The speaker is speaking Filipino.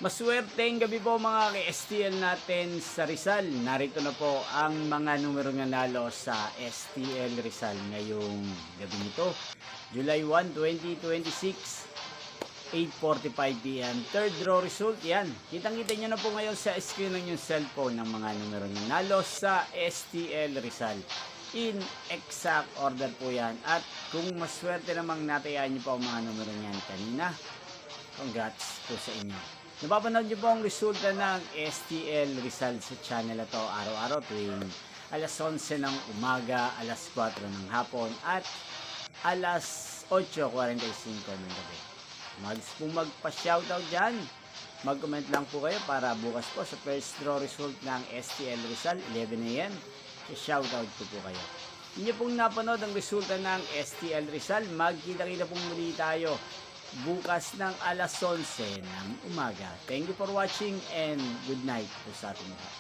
Maswerteng gabi po mga ka-STL natin sa Rizal. Narito na po ang mga numero nanalo sa STL Rizal ngayong gabi nito. July 1, 2026, 8:45 PM. Third draw result yan. Kitang-kita nyo na po ngayon sa screen ng yung cellphone ng mga numero nanalo sa STL Rizal. In exact order po yan. At kung maswerte namang natayaan nyo po ang mga numero niyan kanina, congrats po sa inyo. Napapanood nyo po ang resulta ng STL Rizal sa channel na to araw-araw tuwing alas 11 ng umaga, alas 4 ng hapon at alas 8:45 ng gabi. Magpa-shoutout dyan. Mag-comment lang po kayo para bukas po sa first draw result ng STL Rizal 11 AM. Shoutout po kayo. Inyo pong napanood ang resulta ng STL Rizal. Magkita-kita pong muli tayo bukas ng alas 11 ng umaga. Thank you for watching and good night po sa ating lahat.